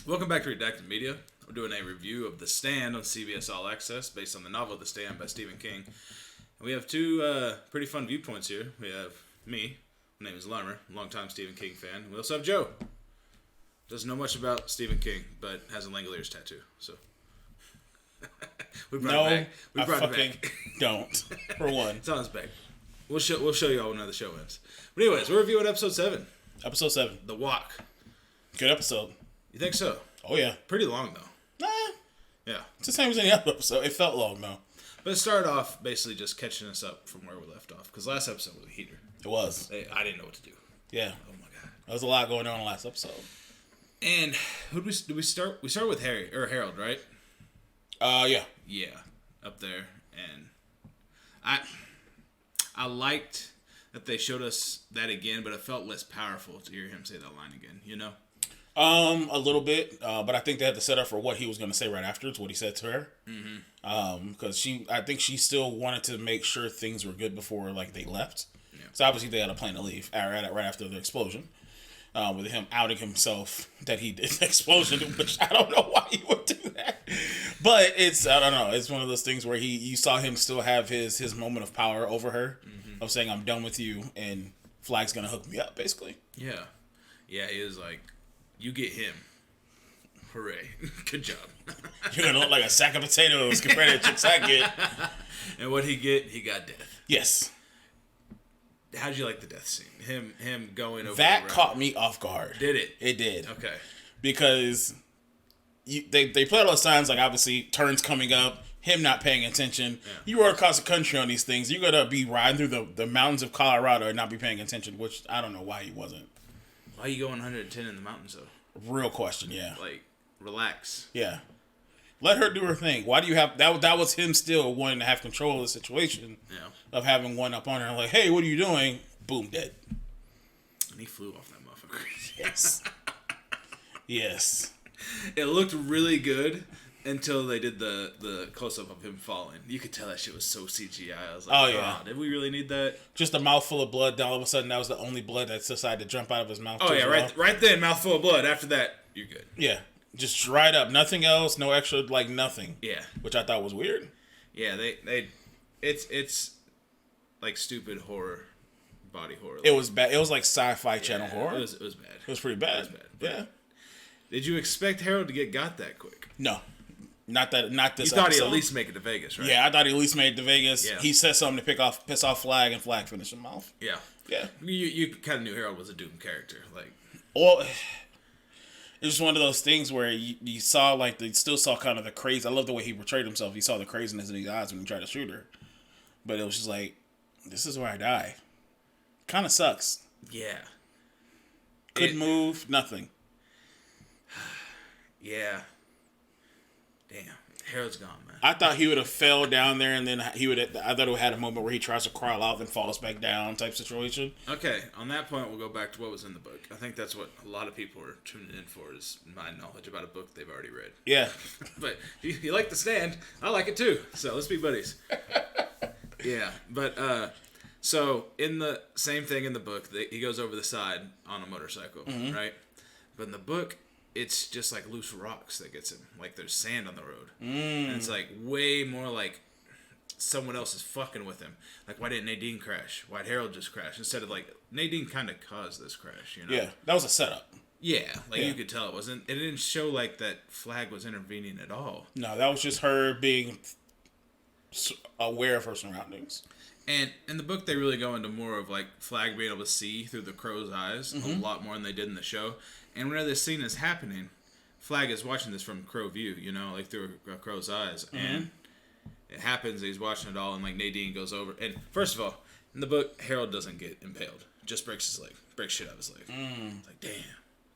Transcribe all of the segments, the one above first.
Welcome back to Redacted Media. We're doing a review of The Stand on CBS All Access, based on the novel The Stand by Stephen King. And we have two pretty fun viewpoints here. We have me, my name is Larmer, longtime Stephen King fan. We also have Joe. Doesn't know much about Stephen King, but has a Langoliers tattoo. So we brought it back. We brought it back. Don't. For one, it's on his back. We'll show you all when the show ends. But anyways, we're reviewing episode 7. Episode 7. The Walk. Good episode. You think so? Oh yeah. Pretty long though. Nah. Yeah. It's the same as any other episode. It felt long though. But it started off basically just catching us up from where we left off. Because last episode was a heater. It was. I didn't know what to do. Yeah. Oh my god. There was a lot going on in the last episode. And who did we start? We started with Harold, right? Yeah. Yeah, up there, and I liked that they showed us that again, but it felt less powerful to hear him say that line again. You know. A little bit, but I think they had to set up for what he was going to say right afterwards, what he said to her. Mm-hmm. Because I think she still wanted to make sure things were good before like they left. Yeah. So obviously they had a plan to leave right after the explosion. With him outing himself that he did the explosion, which I don't know why he would do that. But I don't know. It's one of those things where you saw him still have his moment of power over her, of saying, I'm done with you, and Flag's going to hook me up, basically. Yeah. Yeah, he was like, you get him. Hooray. Good job. You're going to look like a sack of potatoes compared to the chicks I get. And what he got death. Yes. How'd you like the death scene? Him going over that caught me off guard. Did it? It did. Okay. Because they played all the signs, like obviously turns coming up, him not paying attention. Yeah. You rode across the country on these things. You're gonna be riding through the mountains of Colorado and not be paying attention, which I don't know why he wasn't. Why are you going 110 in the mountains though? Real question, yeah. Like, relax. Yeah. Let her do her thing. Why do you have that was him still wanting to have control of the situation. Yeah. Of having one up on her, like, hey, what are you doing? Boom, dead. And he flew off that motherfucker. Yes. Yes. It looked really good until they did the close up of him falling. You could tell that shit was so CGI. I was like, oh yeah, did we really need that? Just a mouthful of blood. Then all of a sudden, that was the only blood that decided to jump out of his mouth. Oh yeah, right then, mouthful of blood. After that, you're good. Yeah. Just right up, nothing else, no extra, like nothing. Yeah, which I thought was weird. Yeah, it's like stupid horror, body horror. It was bad. It was like sci-fi channel horror. It was bad. It was pretty bad. It was bad. Yeah. Did you expect Harold to get got that quick? No, not this. You thought he'd at least make it to Vegas, right? Yeah, I thought he at least made it to Vegas. Yeah. He said something to piss off Flag, and Flag finished him off. Yeah. Yeah. You kind of knew Harold was a doomed character, like. Well. It was one of those things where you saw, like, they still saw kind of the crazy. I love the way he portrayed himself. You saw the craziness in his eyes when he tried to shoot her. But it was just like, this is where I die. Kind of sucks. Yeah. Couldn't move, nothing. Yeah. Damn. Harold's gone, man. I thought he would have fell down there, and then I thought it would have had a moment where he tries to crawl out and falls back down type situation. Okay, on that point, we'll go back to what was in the book. I think that's what a lot of people are tuning in for, is my knowledge about a book they've already read. Yeah. But you like The Stand, I like it too, so let's be buddies. Yeah, but so in the same thing in the book, he goes over the side on a motorcycle, right? But in the book, it's just like loose rocks that gets him. Like there's sand on the road. And it's like way more like someone else is fucking with him. Like, why didn't Nadine crash? Why'd Harold just crash? Instead of like, Nadine kind of caused this crash, you know? Yeah, that was a setup. Yeah, like you could tell it wasn't. It didn't show like that Flag was intervening at all. No, that was just her being aware of her surroundings. And in the book, they really go into more of like Flag being able to see through the crow's eyes a lot more than they did in the show. And whenever this scene is happening, Flag is watching this from crow view, you know, like through a crow's eyes. And it happens, he's watching it all, and like Nadine goes over. And first of all, in the book, Harold doesn't get impaled. Just breaks his leg. Breaks shit out of his leg. It's like, damn.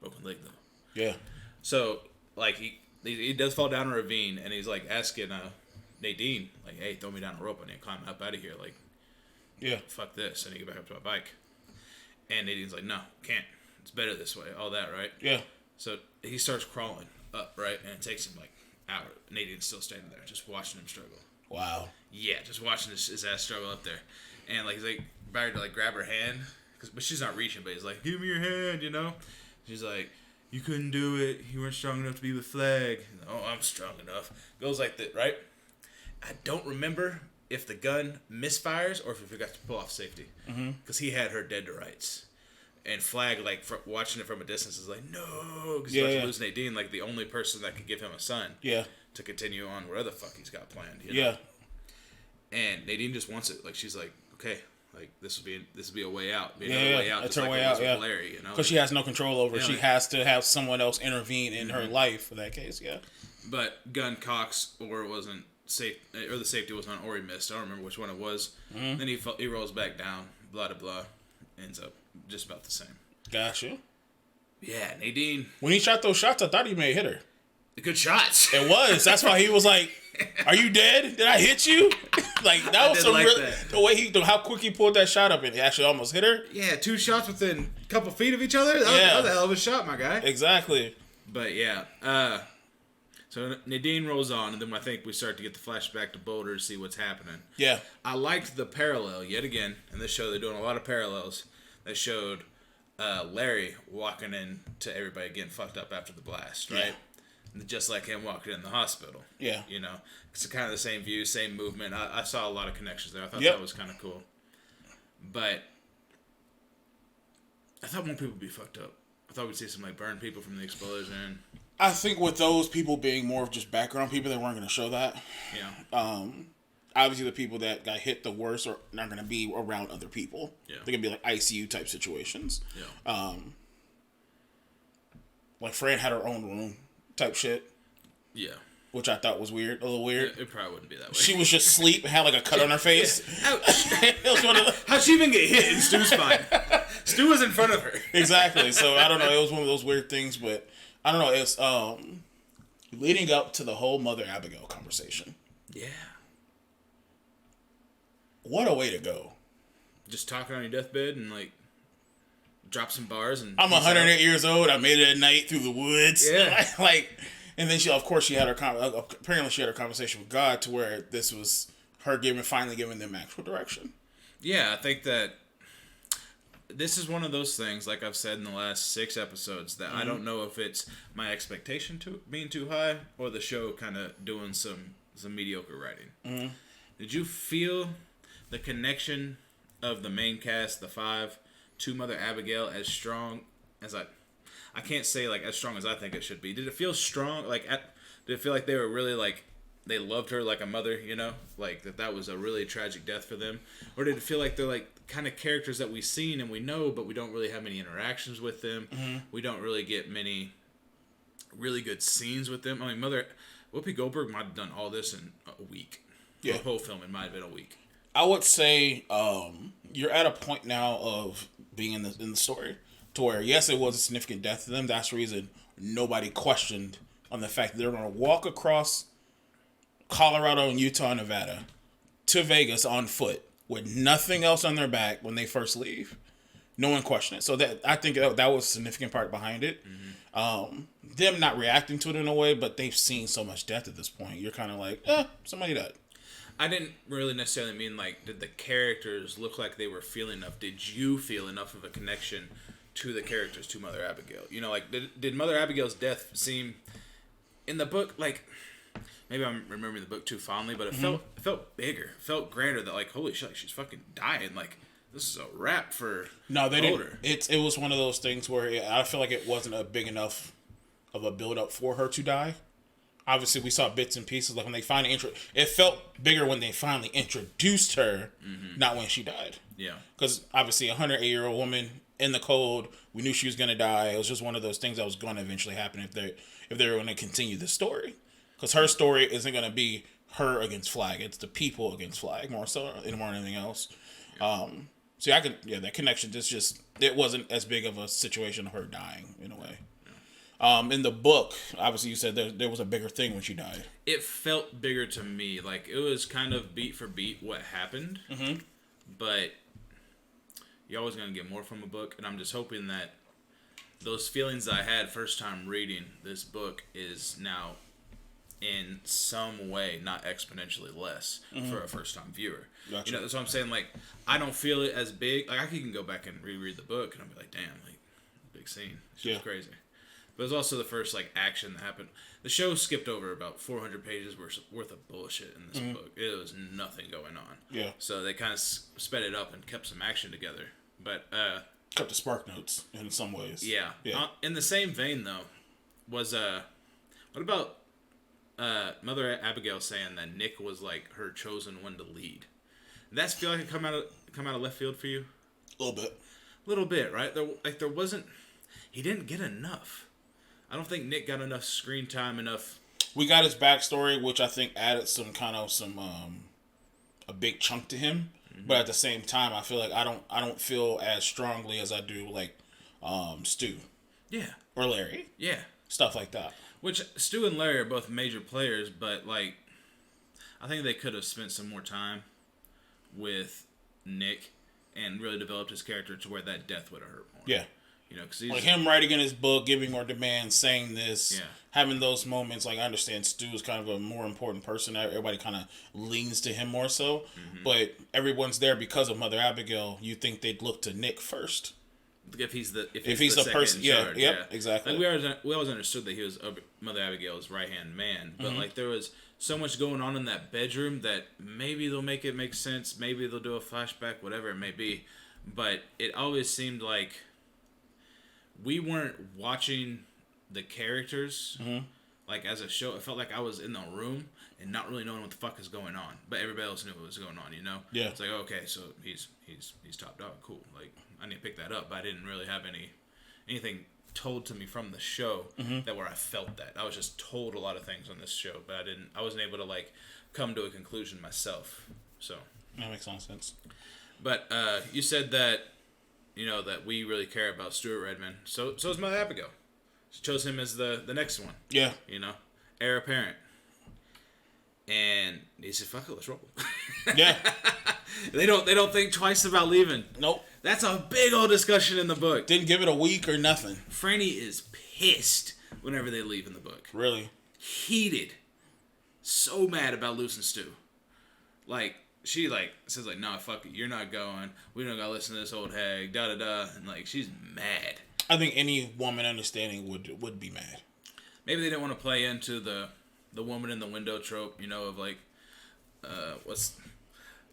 Broken leg, though. Yeah. So, like, he does fall down a ravine, and he's like asking Nadine, like, hey, throw me down a rope. I need to climb up out of here. Like, yeah, fuck this. I need to get back up to my bike. And Nadine's like, no, can't. It's better this way. All that, right? Yeah. So he starts crawling up, right? And it takes him like hour. Nadine's still standing there, just watching him struggle. Wow. Yeah, just watching his ass struggle up there. And like he's like about to like grab her hand, but she's not reaching. But he's like, give me your hand, you know. She's like, you couldn't do it. You weren't strong enough to be with Flag. Oh, I'm strong enough. Goes like that, right? I don't remember if the gun misfires or if he forgot to pull off safety. Because he had her dead to rights. And Flag, like, watching it from a distance is like, no. Because he's about to lose Nadine, like, the only person that could give him a son. Yeah. To continue on wherever the fuck he's got planned. You know? Yeah. And Nadine just wants it. Like, she's like, okay, like, this will be a way out. Be another way out. It's her way out, Larry, you know? Because she has no control over it. She has to have someone else intervene in her life for that case, But gun cocks, or it wasn't safe, or the safety was on, or he missed. I don't remember which one it was. Then he rolls back down, blah, blah, blah. Ends up just about the same. Gotcha. Yeah, Nadine. When he shot those shots, I thought he may have hit her. Good shots. It was. That's why he was like, "Are you dead? Did I hit you?" Like that was some the way how quick he pulled that shot up and he actually almost hit her. Yeah, 2 shots within a couple feet of each other. That was a hell of a shot, my guy. Exactly. But yeah, so Nadine rolls on, and then I think we start to get the flashback to Boulder to see what's happening. Yeah. I liked the parallel, yet again, in this show. They're doing a lot of parallels that showed Larry walking in to everybody getting fucked up after the blast, right? Yeah. Just like him walking in the hospital. Yeah. You know, it's kind of the same view, same movement. I saw a lot of connections there. I thought that was kind of cool. But I thought more people would be fucked up. I thought we'd see some, like, burn people from the explosion. I think with those people being more of just background people, they weren't going to show that. Yeah. Obviously, the people that got hit the worst are not going to be around other people. Yeah. They're going to be like ICU type situations. Yeah. Like Fran had her own room type shit. Yeah. Which I thought was weird, a little weird. It probably wouldn't be that way. She was just asleep and had like a cut on her face. Yeah. Ouch. It was one of the... How'd she even get hit in Stu's spine? Stu was in front of her. Exactly. So I don't know. It was one of those weird things, but I don't know. It's leading up to the whole Mother Abigail conversation. Yeah. What a way to go. Just talking on your deathbed and like drop some bars and I'm 108 years old. I made it at night through the woods. Yeah. Like, and then she had her apparently she had her conversation with God to where this was her finally giving them actual direction. Yeah, I think that this is one of those things, like I've said in the last 6 episodes, that I don't know if it's my expectation being too high or the show kind of doing some mediocre writing. Did you feel the connection of the main cast, the 5, to Mother Abigail as strong as I can't say like as strong as I think it should be. Did it feel strong? Like, did it feel like they were really like they loved her like a mother? You know, like that was a really tragic death for them, or did it feel like they're like kind of characters that we've seen and we know, but we don't really have many interactions with them. We don't really get many really good scenes with them. I mean, Whoopi Goldberg might have done all this in a week. Yeah, the whole film it might have been a week. I would say you're at a point now of being in the story to where, yes, it was a significant death to them. That's the reason nobody questioned on the fact that they're going to walk across Colorado and Utah and Nevada to Vegas on foot with nothing else on their back when they first leave. No one questioned it. So I think that was a significant part behind it. Them not reacting to it in a way, but they've seen so much death at this point. You're kind of like, somebody died. I didn't really necessarily mean, like, did the characters look like they were feeling enough? Did you feel enough of a connection to the characters, to Mother Abigail? You know, like, did Mother Abigail's death seem, in the book, like, maybe I'm remembering the book too fondly, but it felt bigger. It felt grander that, like, holy shit, like, she's fucking dying. Like, this is a wrap for they didn't. It was one of those things where I feel like it wasn't a big enough of a build-up for her to die. Obviously, we saw bits and pieces. Like when they finally it felt bigger when they finally introduced her, not when she died. Yeah, because obviously, a 108-year-old woman in the cold, we knew she was gonna die. It was just one of those things that was going to eventually happen if they were going to continue the story. Because her story isn't going to be her against Flag; it's the people against Flag more so than anything else. Yeah. So that connection it wasn't as big of a situation of her dying in a way. In the book, obviously you said there was a bigger thing when she died. It felt bigger to me. Like, it was kind of beat for beat what happened. But you're always going to get more from a book. And I'm just hoping that those feelings I had first time reading this book is now in some way not exponentially less for a first time viewer. Gotcha. You know, that's what I'm saying. Like, I don't feel it as big. Like, I can go back and reread the book and I'll be like, damn, like, big scene. It's just crazy. But it was also the first like action that happened. The show skipped over about 400 pages worth of bullshit in this book. It was nothing going on. Yeah. So they kind of sped it up and kept some action together. But kept the spark notes in some ways. Yeah. In the same vein though, was what about Mother Abigail saying that Nick was like her chosen one to lead? Did that feel like it come out of left field for you? A little bit. A little bit, right? There wasn't. He didn't get enough. I don't think Nick got enough screen time. Enough. We got his backstory, which I think added some a big chunk to him. Mm-hmm. But at the same time, I feel like I don't feel as strongly as I do like Stu. Yeah. Or Larry. Yeah. Stuff like that. Which Stu and Larry are both major players, but like, I think they could have spent some more time with Nick and really developed his character to where that death would have hurt more. Yeah. You know, because like him writing in his book, giving more demands, saying this, having those moments. Like I understand Stu is kind of a more important person. Everybody kind of leans to him more so, but everyone's there because of Mother Abigail. You think they'd look to Nick first if he's the person. Yeah, exactly. Like we always understood that he was Mother Abigail's right hand man, but like there was so much going on in that bedroom that maybe they'll make it make sense. Maybe they'll do a flashback, whatever it may be. But it always seemed like we weren't watching the characters like as a show. It felt like I was in the room and not really knowing what the fuck is going on, but everybody else knew what was going on. You know? Yeah. It's like, okay, so he's top dog, cool. Like I need to pick that up, but I didn't really have anything told to me from the show that where I felt that. I was just told a lot of things on this show, but I wasn't able to like come to a conclusion myself. So that makes some sense. But you said that, you know, that we really care about Stuart Redmond. So is Mother Abigail. She chose him as the next one. Yeah. You know, heir apparent. And he said, "Fuck it, let's roll." Yeah. They don't think twice about leaving. Nope. That's a big old discussion in the book. Didn't give it a week or nothing. Franny is pissed whenever they leave in the book. Really? Heated. So mad about losing Stu. Like, she, like, says, like, "Nah, fuck it. You're not going. We don't gotta listen to this old hag. Da-da-da." And, like, she's mad. I think any woman understanding would be mad. Maybe they didn't want to play into the woman in the window trope, you know, of, like,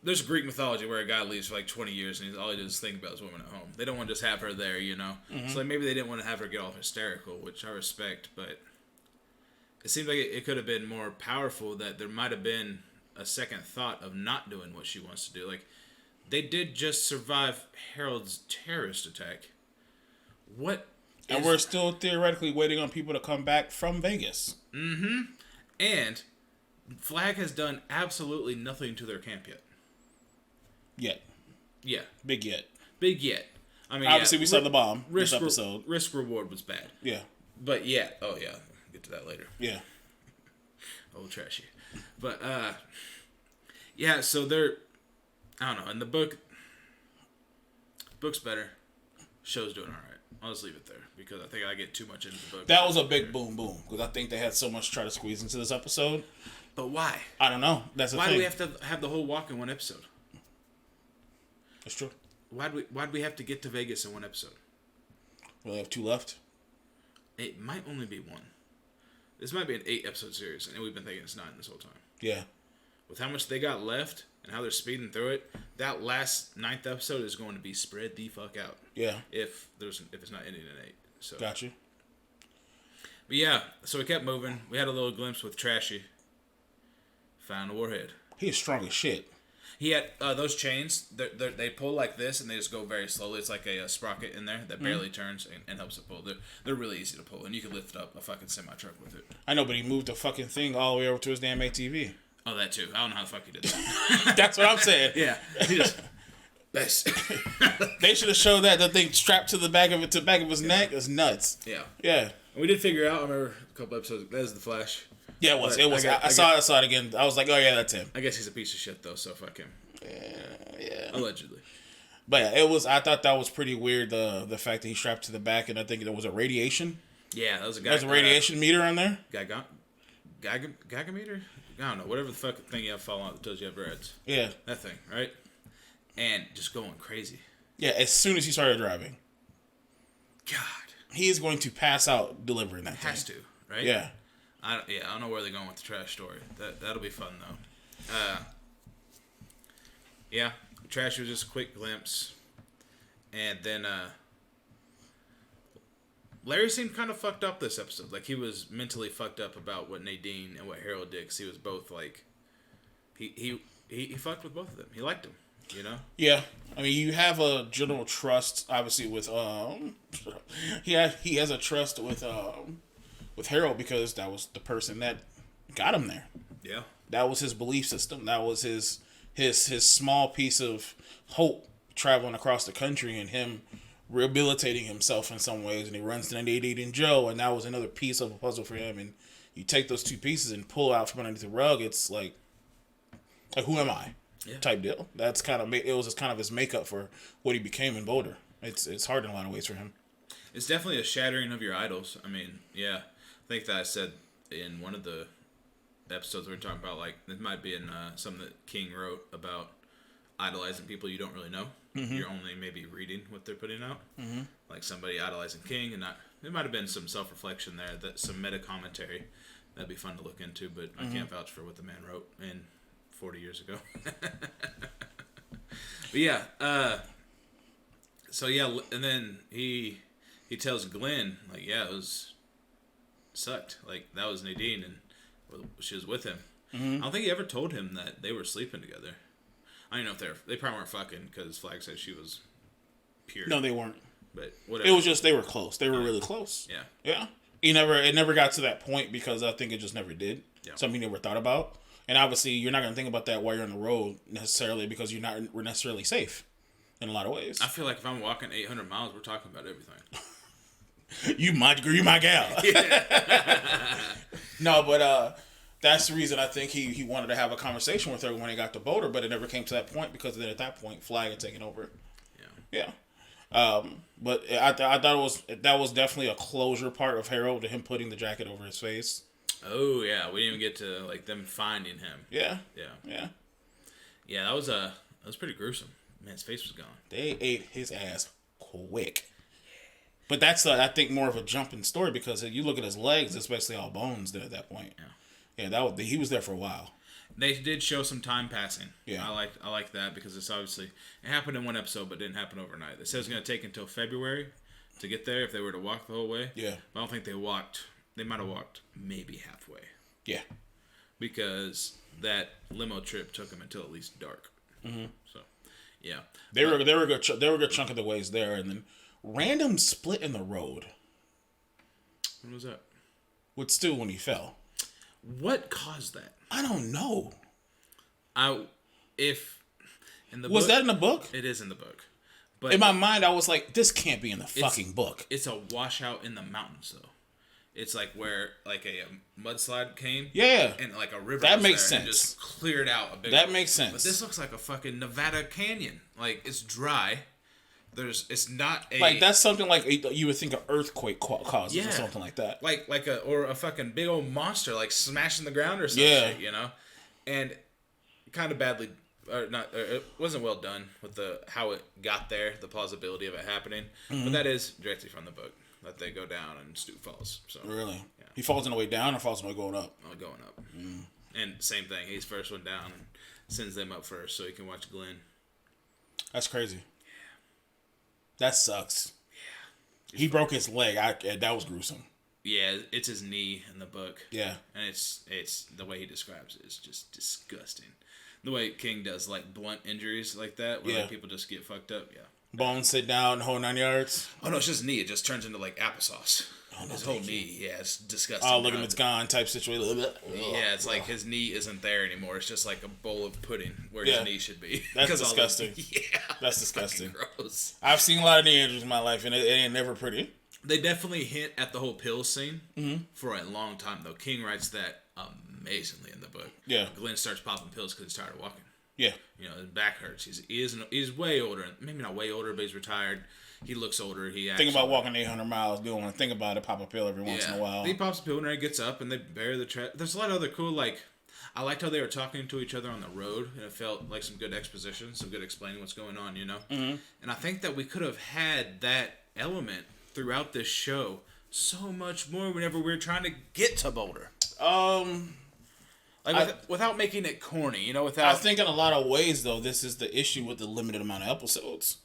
there's Greek mythology where a guy leaves for like 20 years and all he does is think about his woman at home. They don't want to just have her there, you know? So like maybe they didn't want to have her get all hysterical, which I respect, but it seems like it could have been more powerful, that there might have been a second thought of not doing what she wants to do. Like, they did just survive Harold's terrorist attack. And we're still theoretically waiting on people to come back from Vegas. And Flag has done absolutely nothing to their camp yet. Yet. Yeah. Big yet. I mean, obviously we saw the bomb this episode. Risk reward was bad. Yeah. But yeah. Oh yeah. We'll get to that later. Yeah. Old trashy. But yeah, so they're, I don't know, in the book's better. Show's doing alright. I'll just leave it there because I think I get too much into the book. That was a big boom because I think they had so much to try to squeeze into this episode. But why? I don't know. That's the thing. Why do we have to have the whole walk in one episode? That's true. Why'd we have to get to Vegas in one episode? We only have 2 left. It might only be 1. This might be an 8-episode series, and we've been thinking it's 9 this whole time. Yeah. With how much they got left and how they're speeding through it, that last 9th episode is going to be spread the fuck out. Yeah. If it's not ending in 8. So. Got you. But yeah, so we kept moving. We had a little glimpse with Trashy. Found the warhead. He is strong as shit. He had those chains. They pull like this, and they just go very slowly. It's like a sprocket in there that barely turns and helps it pull. They're really easy to pull, and you can lift up a fucking semi-truck with it. I know, but he moved the fucking thing all the way over to his damn ATV. Oh, that too. I don't know how the fuck he did that. That's what I'm saying. Yeah. He just... Best. They should have showed that the thing strapped to the back of his neck. It's nuts. Yeah. Yeah. And we did figure out, I remember a couple episodes, that is the Flash. Yeah, it was. I saw it again. I was like, oh yeah, that's him. I guess he's a piece of shit though, so fuck him. Yeah. Allegedly. But yeah, it was. I thought that was pretty weird. The fact that he strapped to the back, and I think there was a radiation. Yeah, that was a guy. There's a radiation meter on there. Gagameter? I don't know. Whatever the fuck thing you have falling out that tells you have dreads. Yeah. That thing, right? And just going crazy. Yeah, as soon as he started driving. God. he is going to pass out delivering that. Has to, right? Yeah. I don't know where they're going with the trash story. That'll be fun though. Yeah, trash was just a quick glimpse, and then Larry seemed kind of fucked up this episode. Like he was mentally fucked up about what Nadine and what Harold did. 'Cause he was both like, he fucked with both of them. He liked them, you know. Yeah, I mean, you have a general trust, obviously, with he has a trust with Harold because that was the person that got him there. Yeah, that was his belief system. That was his small piece of hope traveling across the country and him rehabilitating himself in some ways. And he runs to Nadine and Joe, and that was another piece of a puzzle for him. And you take those two pieces and pull out from underneath the rug. It's like who am I? Yeah. Type deal. That's kind of it was just kind of his makeup for what he became in Boulder. It's hard in a lot of ways for him. It's definitely a shattering of your idols. I mean, yeah, I think that I said in one of the episodes we were talking about, like, it might be in something that King wrote about idolizing people you don't really know. Mm-hmm. You're only maybe reading what they're putting out. Mm-hmm. Like somebody idolizing King, and it might have been some self-reflection there, some meta-commentary. That'd be fun to look into, but I can't vouch for what the man wrote in 40 years ago. But yeah, so yeah, and then he tells Glenn, like, yeah, it was sucked. Like, that was Nadine, and she was with him. Mm-hmm. I don't think he ever told him that they were sleeping together. I don't know if they probably weren't fucking, because Flag said she was pure. No, they weren't. But whatever. It was just they were close. They were really close. Yeah. Yeah. It never got to that point because I think it just never did. Yeah. Something you never thought about. And obviously, you're not going to think about that while you're on the road necessarily because we're necessarily safe in a lot of ways. I feel like if I'm walking 800 miles, we're talking about everything. you my gal. No, but that's the reason I think he wanted to have a conversation with her when he got to Boulder, but it never came to that point because then at that point, Flag had taken over. Yeah. But I thought that was definitely a closure part of Harold to him putting the jacket over his face. Oh yeah, we didn't even get to like them finding him. Yeah. That was pretty gruesome. Man, his face was gone. They ate his ass quick. But that's I think more of a jumping story because if you look at his legs, it's basically all bones there at that point. Yeah, he was there for a while. They did show some time passing. Yeah, I like that because it's obviously it happened in one episode, but didn't happen overnight. They said it was going to take until February to get there if they were to walk the whole way. Yeah, but I don't think they walked. They might have walked maybe halfway. Yeah, because that limo trip took them until at least dark. Mm-hmm. So, yeah, they were a good chunk of the ways there, and then random split in the road. When was that? With Stu when he fell. What caused that? I don't know. Was that in the book? It is in the book. But in my mind, I was like, this can't be in the fucking book. It's a washout in the mountains, though. It's like where like a mudslide came. Yeah. And like a river. That makes sense. And just cleared out a big. That makes sense. But this looks like a fucking Nevada canyon. Like it's dry. It's not a like that's something like you would think an earthquake causes or something like that. Like a fucking big old monster like smashing the ground or something. Yeah. You know, and kind of badly. It wasn't well done with how it got there, the plausibility of it happening. Mm-hmm. But that is directly from the book that they go down and Stu falls. So really, yeah. He falls on the way down or falls on the way going up. Oh, going up. Mm. And same thing. He's first one down and sends them up first so he can watch Glenn. That's crazy. Yeah. That sucks. Yeah. He broke his leg. That was gruesome. Yeah, it's his knee in the book. Yeah, and it's the way he describes it is just disgusting. The way King does like blunt injuries like that, where like, people just get fucked up. Yeah, bones sit down, whole 9 yards. Oh no, it's just knee. It just turns into like applesauce. Oh, no, his whole knee. Yeah, it's disgusting. Oh, ligament's gone type situation. Yeah, it's like his knee isn't there anymore. It's just like a bowl of pudding where his knee should be. That's disgusting. Yeah, that's disgusting. Gross. I've seen a lot of knee injuries in my life, and it ain't never pretty. They definitely hint at the whole pill scene for a long time, though. King writes that amazingly in the book. Yeah. Glenn starts popping pills because he's tired of walking. Yeah. You know, his back hurts. He's way older. Maybe not way older, but he's retired. He looks older. Think about walking 800 miles. Don't want to think about it. Pop a pill every once in a while. He pops a pill and he gets up and they bury the trash. There's a lot of other cool, like, I liked how they were talking to each other on the road, and it felt like some good exposition, some good explaining what's going on, you know? Mm-hmm. And I think that we could have had that element throughout this show so much more whenever we're trying to get to Boulder. Without making it corny, you know, without... I think in a lot of ways, though, this is the issue with the limited amount of episodes.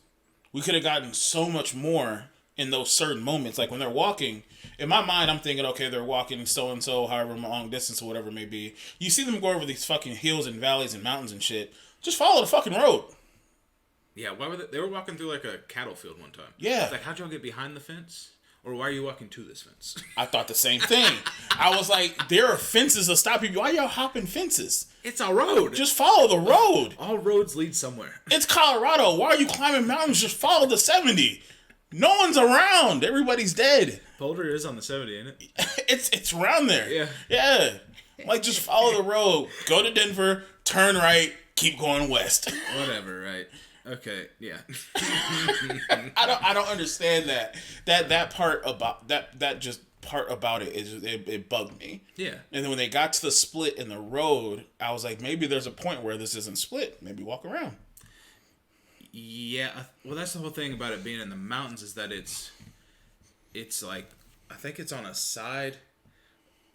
We could have gotten so much more in those certain moments. Like, when they're walking, in my mind, I'm thinking, okay, they're walking so-and-so, however long distance or whatever it may be. You see them go over these fucking hills and valleys and mountains and shit. Just follow the fucking road. Yeah, why were they were walking through, like, a cattle field one time. Yeah. It's like, how'd y'all get behind the fence? Or why are you walking to this fence? I thought the same thing. I was like, there are fences to stop people. Why y'all hopping fences? It's a road. Just follow the road. All roads lead somewhere. It's Colorado. Why are you climbing mountains? Just follow the 70. No one's around. Everybody's dead. Boulder is on the 70, ain't it? It's around there. Yeah. Yeah. Like, just follow the road. Go to Denver, turn right, keep going west. Whatever, right? Okay, yeah. I don't understand that. That part about that just part about it is it bugged me. Yeah. And then when they got to the split in the road, I was like, maybe there's a point where this isn't split. Maybe walk around. Yeah, well, that's the whole thing about it being in the mountains is that it's like, I think it's on a side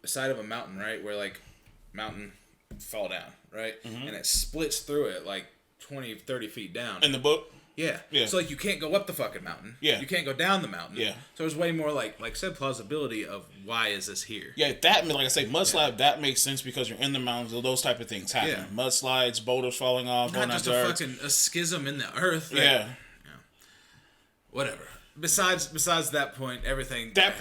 of a mountain, right? Where, like, mountain fall down, right? Mm-hmm. And it splits through it, like, 20, 30 feet down. In the book? Yeah. So, like, you can't go up the fucking mountain. Yeah. You can't go down the mountain. Yeah. So there's way more, like said, plausibility of why is this here. Yeah, that, like I say, mudslide, that makes sense because you're in the mountains. Those type of things happen. Yeah. Mudslides, boulders falling off. Not just a schism in the earth. Yeah. Whatever. Besides that point, everything... That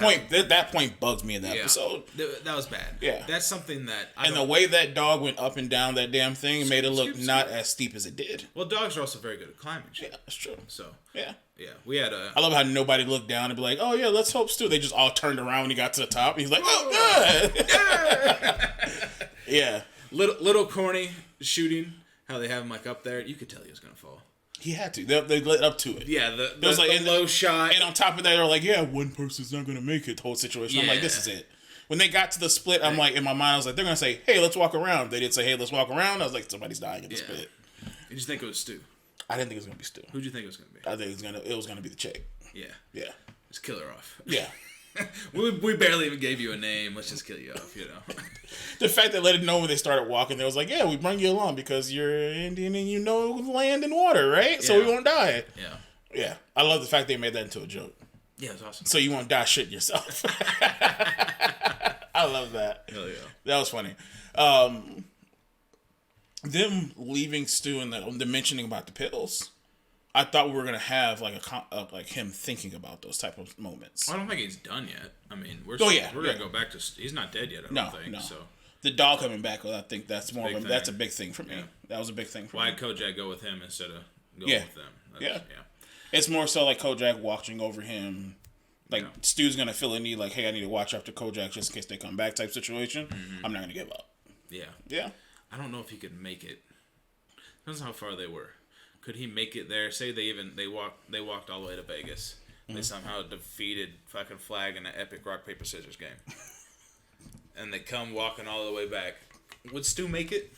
point bugs me in that episode. That was bad. Yeah. That's something that... The way that dog went up and down that damn thing made it look not as steep as it did. Well, dogs are also very good at climbing shit. Yeah, that's true. So... Yeah. Yeah. We had a... I love how nobody looked down and be like, oh, yeah, let's hope Stu. They just all turned around when he got to the top. And he's like, oh, good. Yeah. Little corny shooting. How they have him, like, up there. You could tell he was going to fall. He had to. They led up to it. Yeah, the low shot. And on top of that, they're like, yeah, one person's not going to make it, the whole situation. Yeah. I'm like, this is it. When they got to the split, I'm like, in my mind, I was like, they're going to say, hey, let's walk around. They did say, hey, let's walk around. I was like, somebody's dying in the split. Did you think it was Stu? I didn't think it was going to be Stu. Who'd you think it was going to be? I think it was going to be the chick. Yeah. Yeah. Just kill her off. Yeah. we barely even gave you a name. Let's just kill you off, you know. The fact they let it know when they started walking, they was like, yeah, we bring you along because you're Indian and you know land and water, right? Yeah. So we won't die. Yeah. Yeah. I love the fact they made that into a joke. Yeah, it's awesome. So you won't die shitting yourself. I love that. Hell yeah. That was funny. Them leaving Stu and the mentioning about the pills. I thought we were gonna have like like him thinking about those type of moments. I don't think he's done yet. I mean, we're gonna go back to. He's not dead yet. I don't think. No. So the dog coming back, I think that's more of a, that's a big thing for me. Yeah. That was a big thing for me. Why'd Kojak go with him instead of going with them? Yeah. It's more so like Kojak watching over him. Like Stu's gonna feel a need, like, hey, I need to watch after Kojak just in case they come back type situation. Mm-hmm. I'm not gonna give up. Yeah. Yeah. I don't know if he could make it. Depends on how far they were. Could he make it there? Say they walked all the way to Vegas. Mm-hmm. They somehow defeated fucking Flag in an epic rock paper scissors game, and they come walking all the way back. Would Stu make it?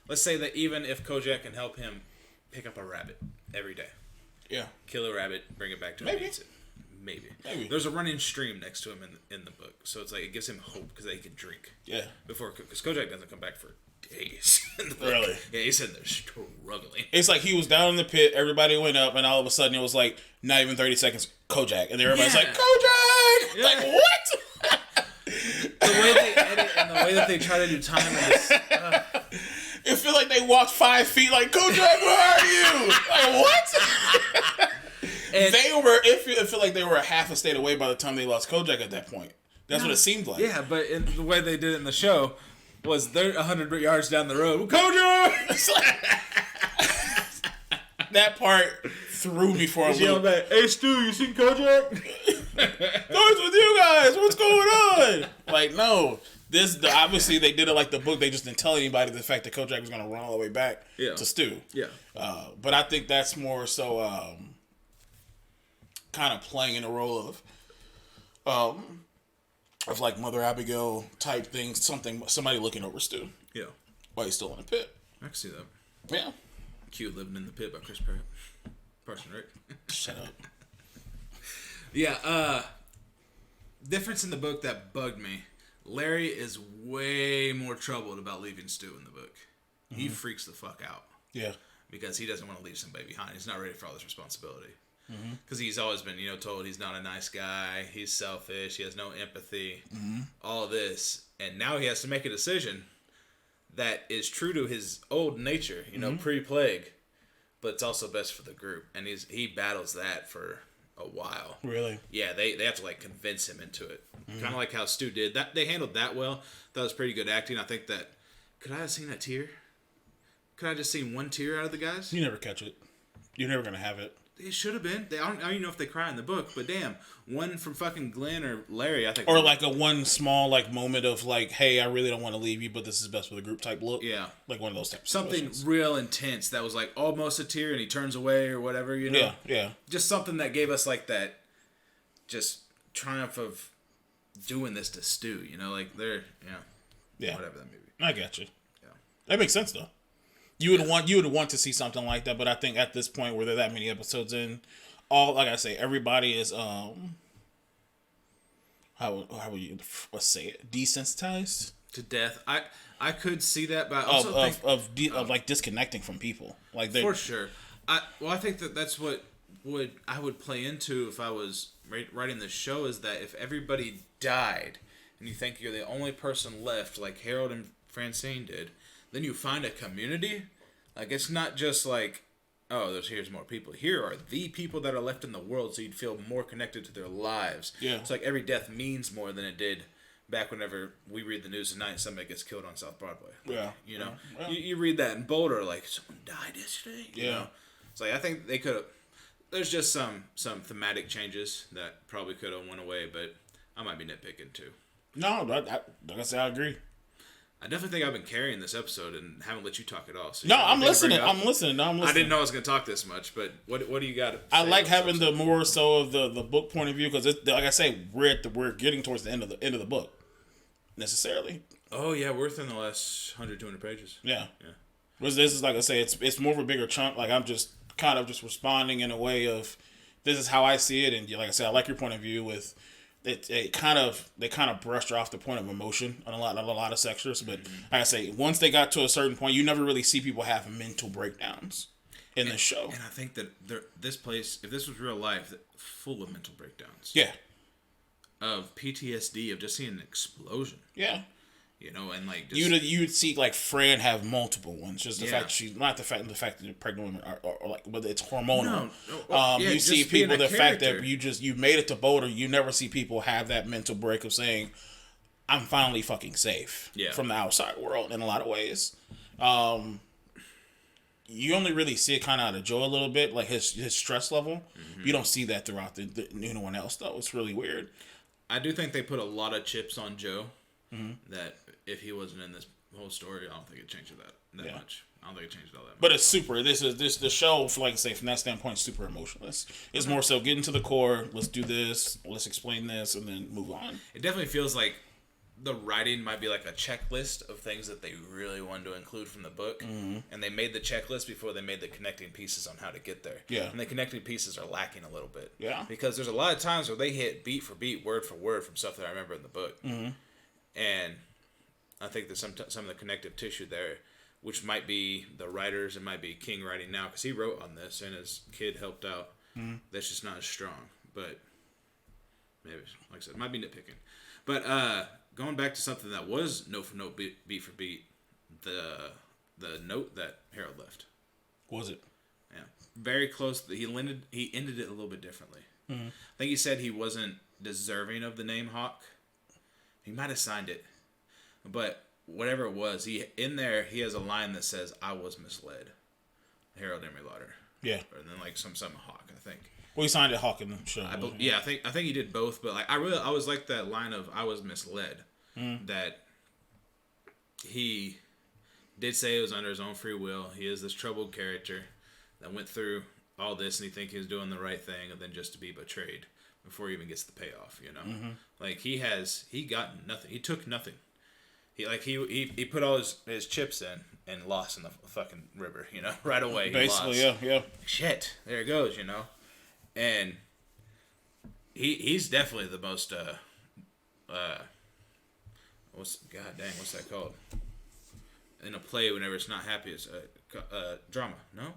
Let's say that even if Kojak can help him pick up a rabbit every day, kill a rabbit, bring it back to him, and eats it. Maybe. There's a running stream next to him in the book, so it's like it gives him hope because he can drink. Yeah. Because Kojak doesn't come back for days. Really? Yeah, he's sitting there struggling. It's like he was down in the pit, everybody went up, and all of a sudden it was like not even 30 seconds, Kojak, and everybody's like, Kojak! Yeah. Like, what? The way they edit and the way that they try to do time in this. It feels like they walked 5 feet. Like, Kojak, where are you? Like, what? And it felt like they were a half a state away by the time they lost Kojak at that point. That's what it seemed like. Yeah, but the way they did it in the show was they're 100 yards down the road. Kojak! That part threw me for a loop. Back, hey, Stu, you seen Kojak? What's with you guys? What's going on? Like, no. Obviously, they did it like the book. They just didn't tell anybody the fact that Kojak was going to run all the way back to Stu. Yeah. But I think that's more so kind of playing in the role of like Mother Abigail type things, somebody looking over Stu. Yeah. While he's still in the pit. I can see that. Yeah. Cute Living in the Pit by Chris Pratt. Parson Rick. Shut up. Yeah. Difference in the book that bugged me. Larry is way more troubled about leaving Stu in the book. Mm-hmm. He freaks the fuck out. Yeah. Because he doesn't want to leave somebody behind. He's not ready for all this responsibility. Because he's always been, told he's not a nice guy. He's selfish. He has no empathy. All of this. And now he has to make a decision that is true to his old nature, pre-plague. But it's also best for the group. And he battles that for a while. Really? Yeah, they have to convince him into it. Kind of like how Stu did. That they handled that well. That was pretty good acting. I think that could I have seen a tear? Could I have just seen one tear out of the guys? You never catch it. You're never gonna have it. It should have been. I don't even know if they cry in the book, but damn, one from fucking Glenn or Larry, I think. Or a one small moment of hey, I really don't want to leave you, but this is best for the group type look. Yeah, like one of those types. Something real intense that was almost a tear, and he turns away or whatever. Yeah. Just something that gave us that, just triumph of doing this to Stu. They're whatever that movie. I got you. Yeah, that makes sense though. You would want to see something like that, but I think at this point where there are that many episodes in, like I say, everybody is how would you say it, desensitized to death. I could see that, but I also think disconnecting from people, for sure. I think that's what I would play into if I was writing the show, is that if everybody died and you think you're the only person left, like Harold and Francine did, then you find a community. It's not just here's more people. Here are the people that are left in the world, so you'd feel more connected to their lives. Yeah. It's every death means more than it did back whenever we read the news tonight and somebody gets killed on South Broadway. Yeah. Yeah. You read that in Boulder, someone died yesterday. Yeah. It's I think they could have. There's just some thematic changes that probably could have went away, but I might be nitpicking too. No, like I said, I agree. I definitely think I've been carrying this episode and haven't let you talk at all. So no, I'm listening. I'm listening. I didn't know I was going to talk this much, but what do you got? I like having the more so of the book point of view, because like I say, we're getting towards the end of the book necessarily. Oh yeah, we're within the last 100, 200 pages. Yeah. Whereas this is, like I say, it's more of a bigger chunk. I'm just kind of just responding in a way of, this is how I see it, and like I said, I like your point of view with. They kind of brushed off the point of emotion on a lot of sectors, but like I say, once they got to a certain point, you never really see people have mental breakdowns in the show. And I think that this place, if this was real life, full of mental breakdowns. Yeah. Of PTSD, of just seeing an explosion. Yeah. And you'd see Fran have multiple ones. Just the fact she's not the fact that pregnant women are but it's hormonal. No. You see people the fact that you made it to Boulder. You never see people have that mental break of saying, "I'm finally fucking safe from the outside world." In a lot of ways, you only really see it kind of out of Joe a little bit, his stress level. Mm-hmm. You don't see that throughout the anyone else though. It's really weird. I do think they put a lot of chips on Joe. Mm-hmm. That if he wasn't in this whole story, I don't think it changed that much. I don't think it changed all that much. But it's super. The show, like I say, from that standpoint, super emotionless. It's more so getting to the core. Let's do this. Let's explain this, and then move on. It definitely feels like the writing might be a checklist of things that they really wanted to include from the book, and they made the checklist before they made the connecting pieces on how to get there. Yeah. And the connecting pieces are lacking a little bit. Yeah. Because there's a lot of times where they hit beat for beat, word for word from stuff that I remember in the book. Mm-hmm. And I think there's some of the connective tissue there, which might be the writers, it might be King writing now, because he wrote on this and his kid helped out. Mm-hmm. That's just not as strong. But maybe, like I said, it might be nitpicking. But going back to something that was note for note, beat for beat, the note that Harold left. Was it? Yeah, very close. He ended it a little bit differently. Mm-hmm. I think he said he wasn't deserving of the name Hawk. He might have signed it, but whatever it was, he has a line that says, "I was misled." Harold Emery Lauder. Yeah. Or then some Hawk, I think. Well, he signed it Hawk in the show. I think he did both, but I always liked that line of "I was misled." That he did say it was under his own free will. He is this troubled character that went through all this, and he think he was doing the right thing, and then just to be betrayed before he even gets the payoff. He got nothing. He took nothing. He put all his chips in and lost in the fucking river. Right away. Basically, yeah. Shit, there it goes. And he's definitely the most what's that called? In a play, whenever it's not happy, it's drama. No,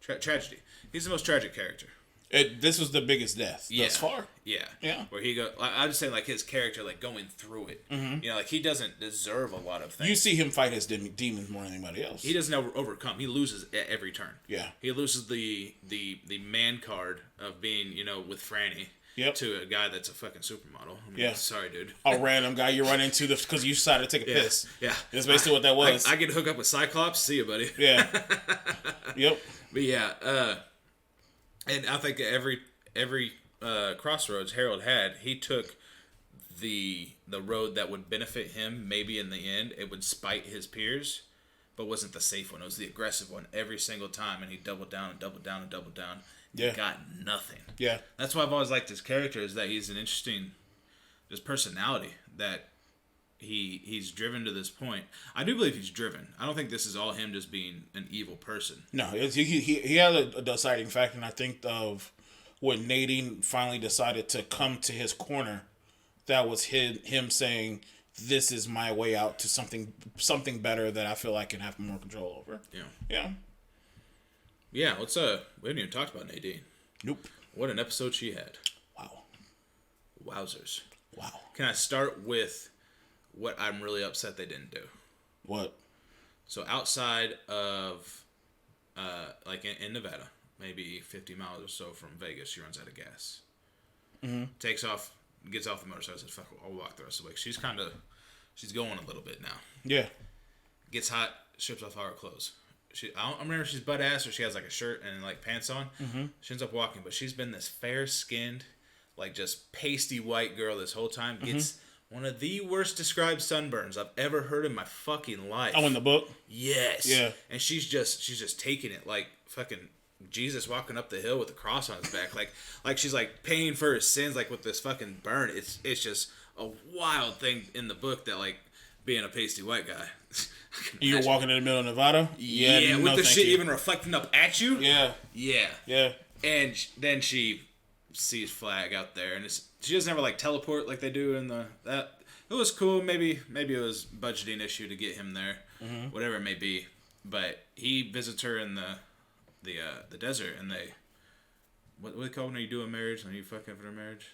tragedy. He's the most tragic character. This was the biggest death thus far. Yeah. Yeah. Where he go, I'm just saying, like his character, like going through it. You know, like he doesn't deserve a lot of things. You see him fight his demons more than anybody else. He doesn't overcome. He loses at every turn. Yeah. He loses the man card of being, you know, with Franny. Yep. To a guy that's a fucking supermodel. I mean, yeah. Sorry, dude. A random guy you run into because you decided to take a piss. Yeah. That's basically what that was. I get hooked up with Cyclops. See you, buddy. Yeah. Yep. But yeah, and I think every crossroads Harold had, he took the road that would benefit him. Maybe in the end, it would spite his peers, but wasn't the safe one. It was the aggressive one every single time, and he doubled down and doubled down and doubled down. Yeah. Got nothing. Yeah. That's why I've always liked his character, is that he's an interesting just personality, that he's driven to this point. I do believe he's driven. I don't think this is all him just being an evil person. No, he had a deciding factor, and I think of when Nadine finally decided to come to his corner, that was him saying, "This is my way out to something better that I feel I can have more control over." Yeah. Yeah. Yeah, we haven't even talked about Nadine. Nope. What an episode she had. Wow. Wowzers. Wow. Can I start with what I'm really upset they didn't do? What? So outside of, like in Nevada, maybe 50 miles or so from Vegas, she runs out of gas. Mm-hmm. Gets off the motorcycle, says, fuck, I'll walk the rest of the way. She's going a little bit now. Yeah. Gets hot, strips off all her clothes. I don't remember if she's butt ass or she has like a shirt and like pants on. Mm-hmm. She ends up walking, but she's been this fair skinned, like just pasty white girl this whole time. Gets one of the worst described sunburns I've ever heard in my fucking life. Oh, in the book? Yes. Yeah. And she's just taking it like fucking Jesus walking up the hill with a cross on his back. like she's like paying for his sins, like with this fucking burn. It's just a wild thing in the book that, like, being a pasty white guy. You're walking in the middle of Nevada? Yeah, with the shit even reflecting up at you? Yeah. Yeah. Yeah. And then she sees Flag out there, and she doesn't ever, like, teleport like they do in that. It was cool. Maybe it was budgeting issue to get him there. Mm-hmm. Whatever it may be. But he visits her in the desert, and they... What do they call when you do a marriage? When you fucking for a marriage?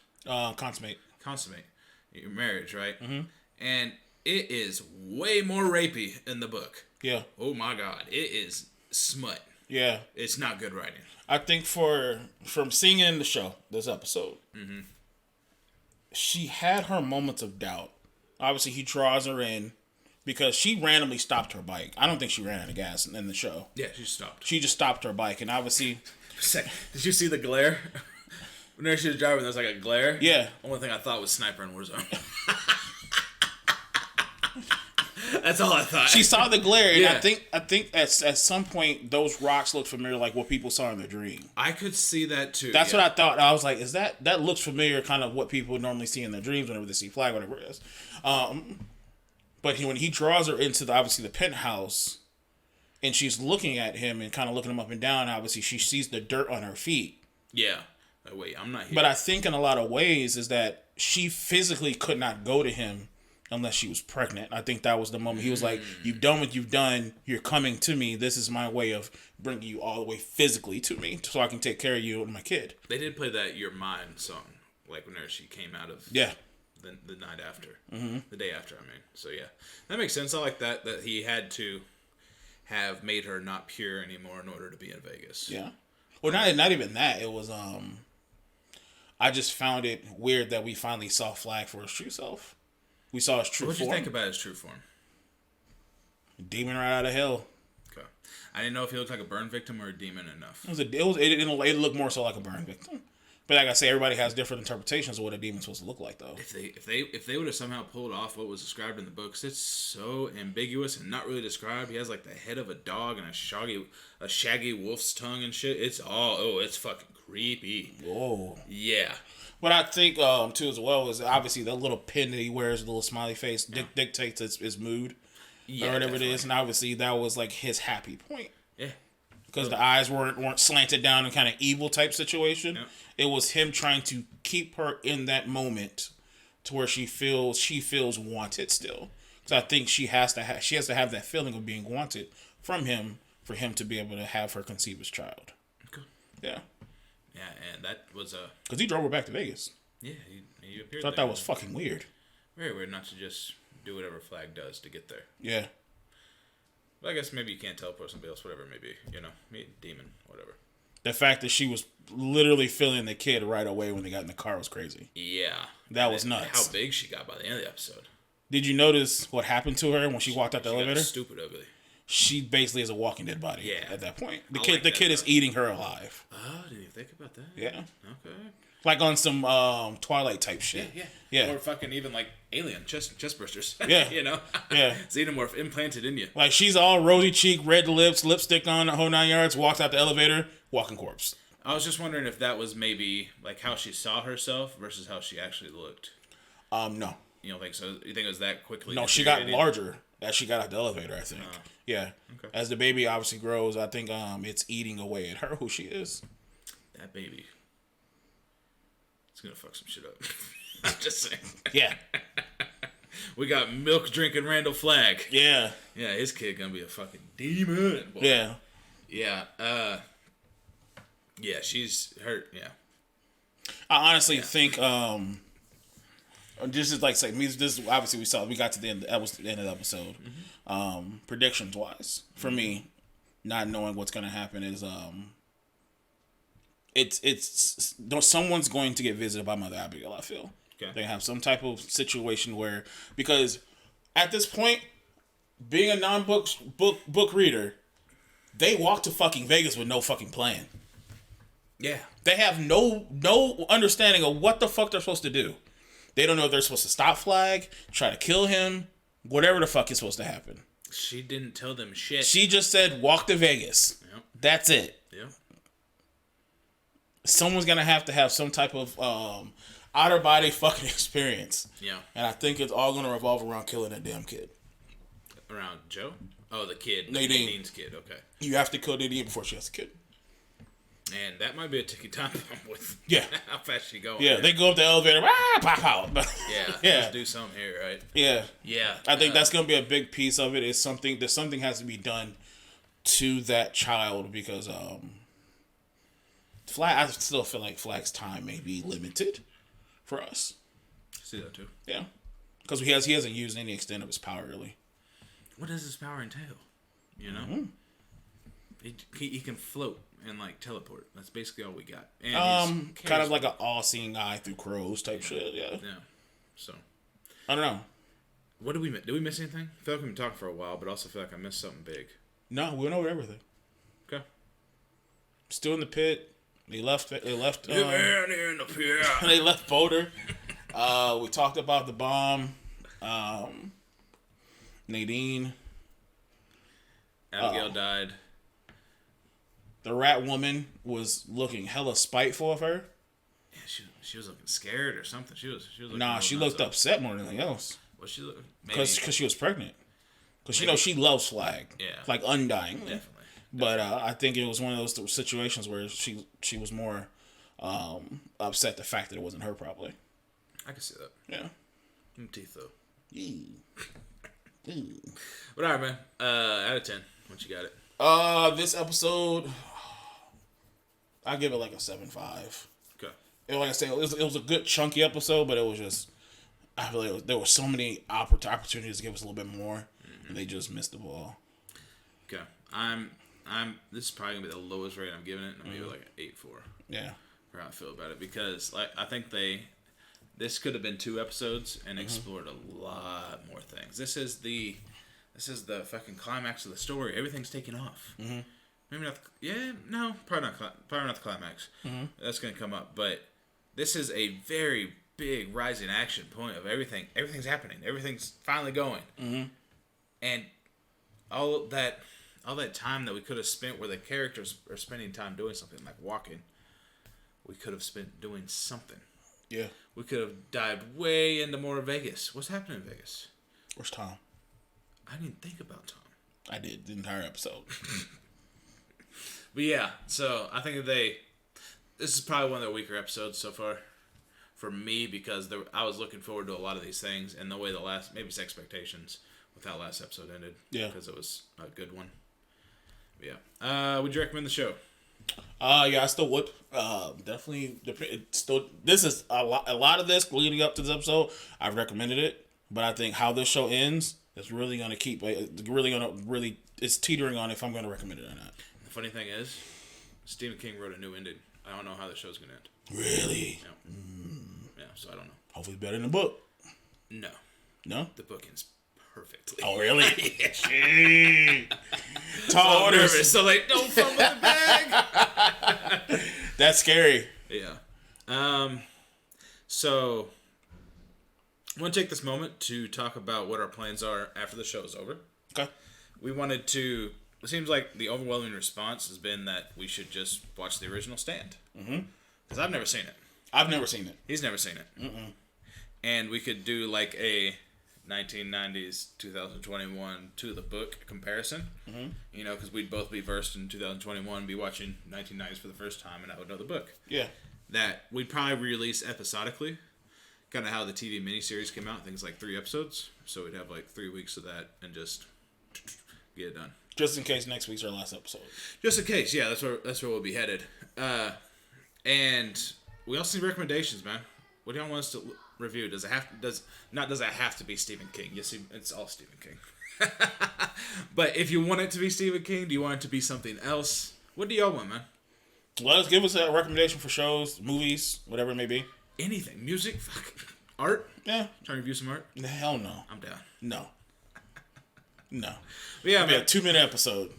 Consummate. Your marriage, right? Mm-hmm. And it is way more rapey in the book. Yeah. Oh my god, it is smut. Yeah. It's not good writing. I think from seeing it in the show, this episode, she had her moments of doubt. Obviously, he draws her in because she randomly stopped her bike. I don't think she ran out of gas in the show. Yeah, she stopped. She just stopped her bike, and obviously... Did you see the glare? Whenever she was driving, there was like a glare. Yeah. Only thing I thought was Sniper in Warzone. That's all I thought. She saw the glare, and I think at some point those rocks looked familiar, like what people saw in their dream. I could see that too. That's what I thought. I was like, "Is that looks familiar? Kind of what people normally see in their dreams whenever they see Flag, whatever it is." But when he draws her into obviously the penthouse, and she's looking at him and kind of looking him up and down, obviously she sees the dirt on her feet. Yeah. Wait, I'm not here. But I think in a lot of ways is that she physically could not go to him unless she was pregnant. I think that was the moment he was like, "You've done what you've done. You're coming to me. This is my way of bringing you all the way physically to me so I can take care of you and my kid." They did play that "Your Mind" song, like whenever she came out of the night after, the day after. I mean, so yeah, that makes sense. I like that he had to have made her not pure anymore in order to be in Vegas. Yeah, well, not even that. It was I just found it weird that we finally saw Flag for his true self. We saw his true form. What did you think about his true form? Demon right out of hell. Okay. I didn't know if he looked like a burn victim or a demon enough. It looked more so like a burn victim. But like I say, everybody has different interpretations of what a demon's supposed to look like, though. If they would have somehow pulled off what was described in the books, it's so ambiguous and not really described. He has like the head of a dog and a shaggy wolf's tongue and shit. It's fucking creepy. Whoa. Yeah. What I think too as well is obviously the little pin that he wears, the little smiley face, dictates his mood, or whatever definitely. It is, and obviously that was like his happy point. Yeah. because the eyes weren't slanted down and kind of evil type situation. Yep. It was him trying to keep her in that moment to where she feels wanted still. Because I think she has to have that feeling of being wanted from him for him to be able to have her conceive his child. Okay. Yeah. Yeah, and that was because he drove her back to Vegas. Yeah, he appeared. Thought that was fucking weird. Very weird not to just do whatever Flag does to get there. Yeah. But I guess maybe you can't teleport somebody else, whatever it may be. Demon, whatever. The fact that she was literally feeling the kid right away when they got in the car was crazy. Yeah. That was nuts. How big she got by the end of the episode. Did you notice what happened to her when she walked out the elevator? Got stupid ugly. She basically is a walking dead body. Yeah. At that point, the kid is eating her alive. Oh, didn't even think about that. Yeah. Okay. Like on some Twilight type shit. Yeah. Or fucking even like Alien chest bursters. Yeah. Yeah. Xenomorph implanted in you. Like she's all rosy cheek, red lips, lipstick on, the whole 9 yards. Walks out the elevator, walking corpse. I was just wondering if that was maybe like how she saw herself versus how she actually looked. No. You don't think so? You think it was that quickly? No, she got larger as she got out the elevator, I think. Yeah. Okay. As the baby obviously grows, I think it's eating away at her who she is. That baby. It's going to fuck some shit up. I'm just saying. Yeah. We got milk drinking Randall Flagg. Yeah. Yeah, his kid going to be a fucking demon. Boy. Yeah. Yeah. Yeah, she's hurt. Yeah. I honestly think this is like say this obviously we got to the end. That was the end of the episode. Mm-hmm. Predictions wise, for me, not knowing what's gonna happen is it's someone's going to get visited by Mother Abigail. I feel they have some type of situation where, because at this point, being a book reader, they walk to fucking Vegas with no fucking plan. Yeah, they have no understanding of what the fuck they're supposed to do. They don't know if they're supposed to stop Flag, try to kill him, whatever the fuck is supposed to happen. She didn't tell them shit. She just said, walk to Vegas. Yep. That's it. Yep. Someone's going to have some type of outer body fucking experience. Yeah. And I think it's all going to revolve around killing that damn kid. Around Joe? Oh, the kid. Nadine's kid, okay. You have to kill Nadine before she has a kid. And that might be a ticky time bomb with how fast she going. Yeah, they go up the elevator, pop out. Yeah, let's do something here, right? Yeah. Yeah. I think that's going to be a big piece of it. Is something has to be done to that child because Flag. I still feel like Flag's time may be limited for us. I see that too. Yeah, because he hasn't used any extent of his power really. What does his power entail? You know, he can float and like teleport. That's basically all we got. And kind of like an all-seeing eye through crows type shit. Yeah. Yeah. So I don't know. What did we miss? Did we miss anything? I feel like we've been talking for a while, but also feel like I missed something big. No, we went over everything. Okay. Still in the pit. They left. Get in the pit. They left Boulder. We talked about the bomb. Nadine. Abigail died. The rat woman was looking hella spiteful of her. Yeah, she was looking scared or something. She was looking she looked upset more than anything else. Was she looking? Because she was pregnant. Because she loves Flag. Yeah. Like undying. Definitely. But I think it was one of those situations where she was more upset the fact that it wasn't her probably. I can see that. Yeah. Teeth though. Yeah. But alright, man. Out of 10. What you got it? This episode, I give it like a 7.5. Okay. Like I said, it was a good chunky episode, but it was just, I feel like there were so many opportunities to give us a little bit more, and they just missed the ball. Okay. This is probably gonna be the lowest rate I'm giving it. I'm gonna give it like an 8.4. Yeah. For how I feel about it, because like I think this could have been 2 episodes and explored a lot more things. This is the fucking climax of the story. Everything's taking off. Mm-hmm. Maybe not. Probably not the climax. Mm-hmm. That's gonna come up, but this is a very big rising action point of everything. Everything's happening. Everything's finally going. Mm-hmm. And all that time that we could have spent where the characters are spending time doing something like walking, we could have spent doing something. Yeah. We could have dived way into more Vegas. What's happening in Vegas? Where's Tom? I didn't think about Tom. I did the entire episode. But yeah, so I think this is probably one of the weaker episodes so far for me because I was looking forward to a lot of these things and the way maybe it's expectations with how last episode ended. Yeah. Because it was a good one. But yeah. Would you recommend the show? Yeah, I still would. Definitely. This is a lot of this leading up to this episode. I've recommended it, but I think how this show ends is really gonna it's teetering on if I'm gonna recommend it or not. The funny thing is, Stephen King wrote a new ending. I don't know how the show's gonna end. Really? Yeah. Yeah. So I don't know. Hopefully, it's better than the book. No. No. The book ends perfectly. Oh, really? Gee. Tall orders. Nervous, so like, don't fumble the bag. That's scary. Yeah. So I want to take this moment to talk about what our plans are after the show is over. Okay. We wanted to. It seems like the overwhelming response has been that we should just watch the original Stand. Because I've never seen it. I've never seen it. He's never seen it. Mm-mm. And we could do like a 1990s 2021 to the book comparison. You know, because we'd both be versed in 2021, be watching 1990s for the first time, and I would know the book. Yeah. That we'd probably release episodically, kind of how the TV miniseries came out. Things like 3 episodes, so we'd have like 3 weeks of that and just get it done. Just in case next week's our last episode. Just in case, yeah. That's where we'll be headed. And we also need recommendations, man. What do y'all want us to review? Does it have to be Stephen King? Yes, it's all Stephen King. But if you want it to be Stephen King, do you want it to be something else? What do y'all want, man? Give us a recommendation for shows, movies, whatever it may be. Anything. Music, art. Yeah. Trying to review some art. Hell no. I'm down. No. But yeah, it'll be a 2-minute episode.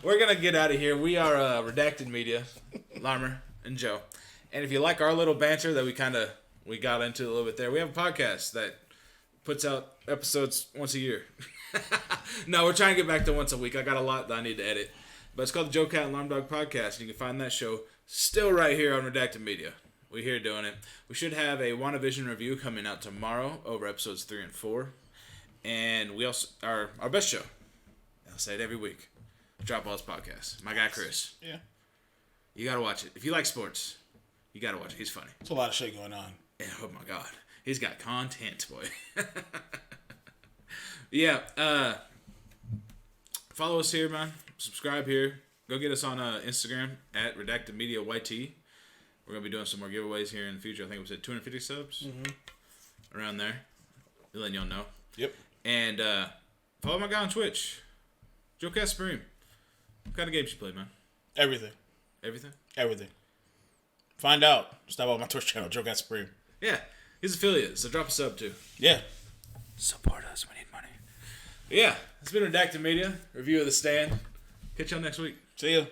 We're gonna get out of here. We are Redacted Media, Larmer and Joe. And if you like our little banter that we got into a little bit there, we have a podcast that puts out episodes once a year. No, we're trying to get back to once a week. I got a lot that I need to edit. But it's called the Joecat and Larmdog Podcast. And you can find that show still right here on Redacted Media. We're here doing it. We should have a WandaVision review coming out tomorrow over episodes 3 and 4. And we also, our best show, I'll say it every week, Drop Balls Podcast. My guy Chris. Yeah. You gotta watch it. If you like sports, you gotta watch it. He's funny. There's a lot of shit going on. Yeah, oh my God. He's got content, boy. Yeah. Follow us here, man. Subscribe here. Go get us on Instagram at Redacted Media YT. We're going to be doing some more giveaways here in the future. I think we said 250 subs. Around there. We're letting y'all know. Yep. And follow my guy on Twitch. Joecat Supreme. What kind of games you play, man? Everything. Everything? Everything. Find out. Stop on my Twitch channel, Joecat Supreme. Yeah. He's affiliate, so drop a sub too. Yeah. Support us. We need money. But yeah. It's been Redacted Media. Review of The Stand. Catch y'all next week. See ya.